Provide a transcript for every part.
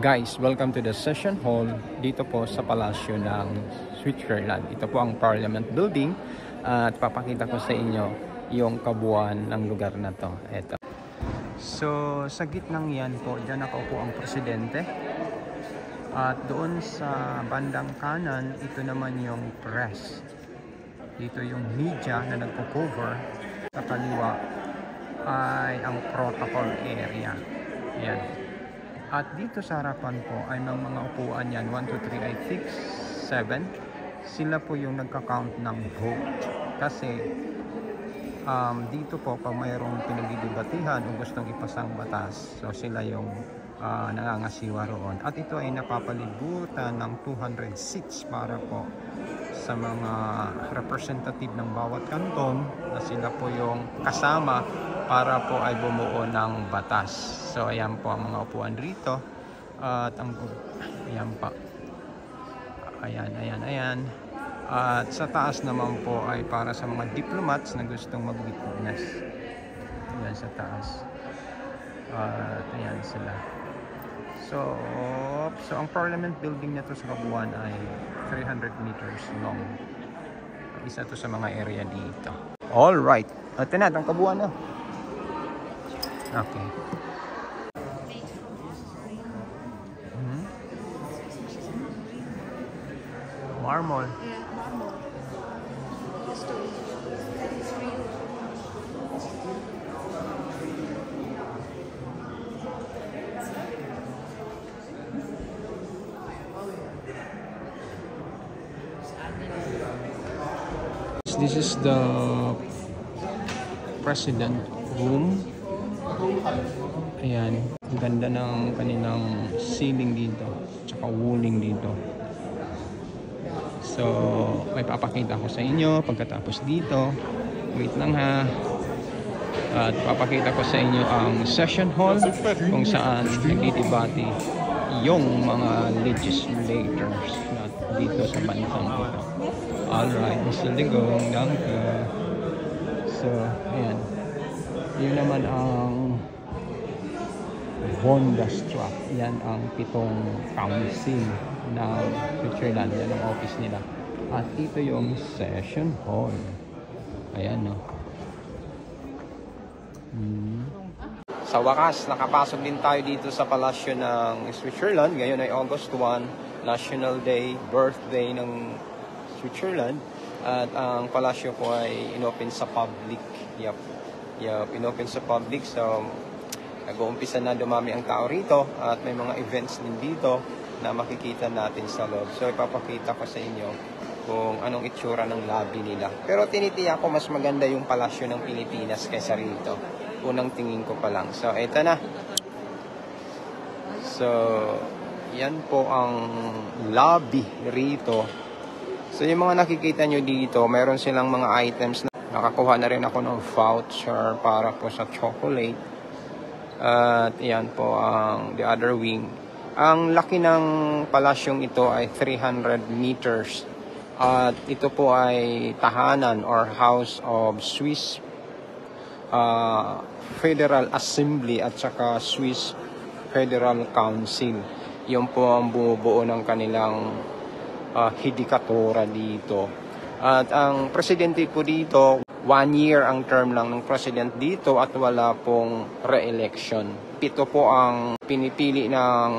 Guys, welcome to the session hall dito po sa palasyo ng Switzerland. Ito po ang Parliament Building at papakita ko sa inyo yung kabuuan ng lugar na to. Ito. So, sa gitnang yan po, dyan nakaupo ang presidente. At doon sa bandang kanan, ito naman yung press. Dito yung media na nagpo-cover. Sa kaliwa ay ang protocol area. Yan. At dito sa harapan po ay ng mga upuan yan, 1, 2, 3, 8, 6, 7. Sila po yung nagka-count ng vote. Kasi dito po pag mayroong pinagdidebatihan o gustong ipasang batas, so sila yung nangangasiwa roon. At ito ay napapalibutan ng 200 seats para po sa mga representative ng bawat kanton na sila po yung kasama para po ay bumuo ng batas. So ayan po ang mga upuan rito. At ang ayan pa. Ayan. At sa taas naman po ay para sa mga diplomats na gustong mag-witness. Ayan sa taas. At ayan sila. So ang Parliament building na to sa kabuuan ay 300 meters long. Isa to sa mga area dito. Alright. At ito na, ang kabuuan na. Okay. Marmol. Yeah, marmol. Just to that is real. This is the president room. Ayan, ang ganda ng kanilang ceiling dito, tsaka walling dito. So, may papakita ko sa inyo pagkatapos dito. Wait lang ha. At papakita ko sa inyo ang session hall kung saan nagdidebate yung mga legislators na dito sa bansang ito. Alright, Mr. Ligong, danke. So, ayan. Yun naman ang Bundesrat. Yan ang 7 council ng Switzerland. Yan ang office nila. At ito yung session hall. Ayan, no. Sa wakas, nakapasok din tayo dito sa palasyo ng Switzerland. Ngayon ay August 1, National Day, birthday ng Switzerland. At ang palasyo ko ay inopen sa public. Yup, inopen sa public. So, nag-uumpisa na dumami ang tao rito at may mga events din dito na makikita natin sa loob. So, ipapakita ko sa inyo kung anong itsura ng lobby nila. Pero tinitiyak ko mas maganda yung palasyo ng Pilipinas kaysa rito. Unang tingin ko pa lang. So, eto na. So, yan po ang lobby rito. So, yung mga nakikita nyo dito, meron silang mga items na nakakuha na rin ako ng voucher para po sa chocolate. At yan po ang the other wing. Ang laki ng palasyong ito ay 300 meters. At ito po ay tahanan or House of Swiss Federal Assembly at saka Swiss Federal Council. Yun po ang bumubuo ng kanilang hidikatura dito. At ang presidente po dito, 1 year ang term lang ng president dito at wala pong re-election. 7 po ang pinipili ng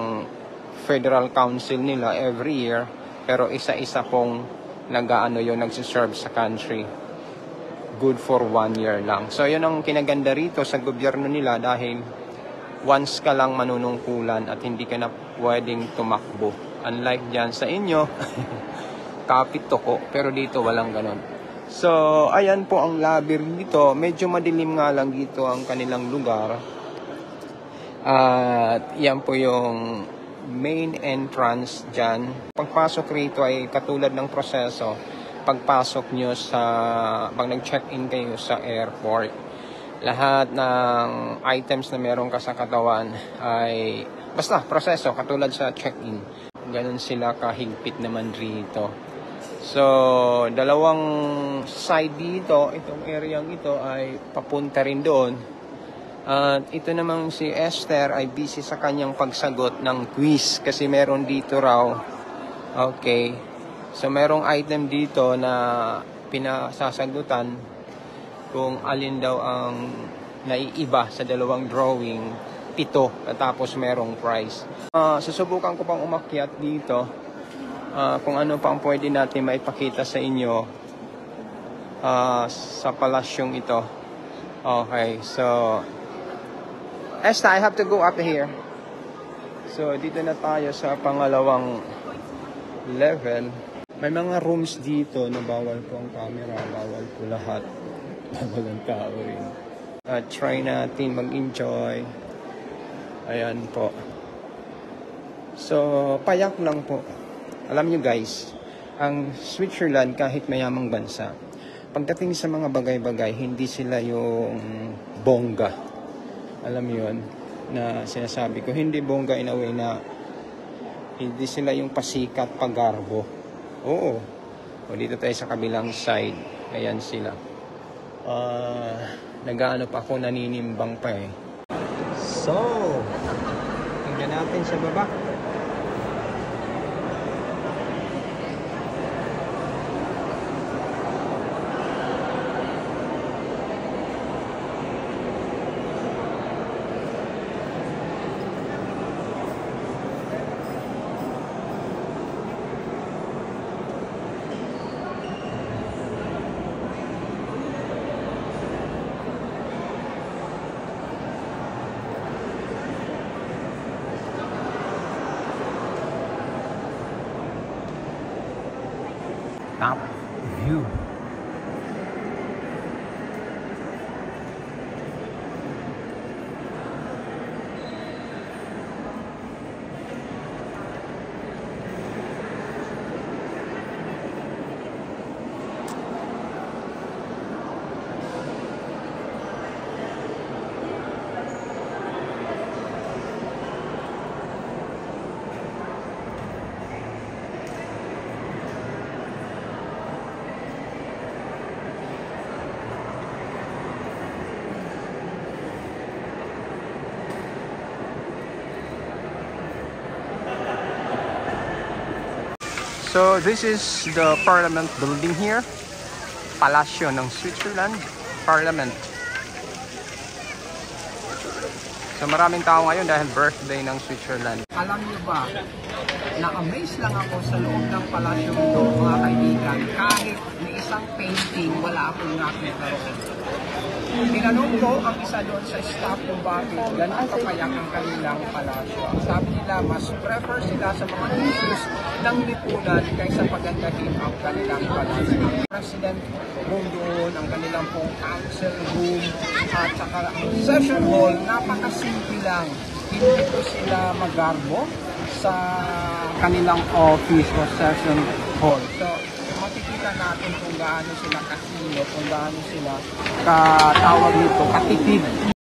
Federal Council nila every year, pero isa-isa pong nagsiserve sa country. Good for 1 year lang. So yun ang kinaganda rito sa gobyerno nila dahil once ka lang manunungkulan at hindi ka na pwedeng tumakbo. Unlike dyan sa inyo, kapit toko, pero dito walang ganon. So, ayan po ang lobby dito. Medyo madilim nga lang dito ang kanilang lugar. At yan po yung main entrance dyan. Pagpasok rito ay katulad ng proseso. Pagpasok nyo pag nag-check-in kayo sa airport, lahat ng items na meron ka sa katawan ay basta proseso, katulad sa check-in. Ganon sila kahigpit naman rito. So, dalawang side dito, itong area ito ay papunta rin doon. At ito namang si Esther ay busy sa kanyang pagsagot ng quiz kasi meron dito raw. Okay. So merong item dito na pinasasagutan kung alin daw ang naiiba sa dalawang drawing, 7 tapos merong prize. Susubukan ko pang umakyat dito kung ano pang pwede natin maipakita sa inyo sa palasyong ito. Okay, so Esta, I have to go up here. So dito na tayo sa pangalawang level. May mga rooms dito na bawal po ang camera, bawal po lahat. Bawal ang tao rin. Try natin mag-enjoy. Ayan po. So, payak lang po. Alam nyo guys, ang Switzerland kahit mayamang bansa, pagdating sa mga bagay-bagay, hindi sila yung bongga. Alam mo yun, na sinasabi ko, hindi bongga in a way na hindi sila yung pasikat pagarbo. Oo. O dito tayo sa kabilang side. Ayan sila. Nag-ano pa ako, naninimbang pa eh. So, tingnan natin sa baba. Top view. So this is the Parliament building here. Palasyo ng Switzerland, Parliament. So maraming tao ngayon dahil birthday ng Switzerland. Alam niyo ba, na-amaze lang ako sa loob ng palasyo ito, mga kaibigan. Kahit may isang painting, wala akong nakita roon. Tinanong ko ang isa doon sa staff kung bakit ganun kapayak ang kanilang palasyo. Sabi nila, mas prefer sila sa mga issues ng lipunan kaysa pagandahin ang kanilang palasyo. President room doon, ang kanilang pong council room, at saka ang session hall, napakasimple lang. Hindi ko sila magarbo sa kanilang office o session hall. So, makikita natin kung gaano sila kasino, kung gaano sila katawag nito, katipid.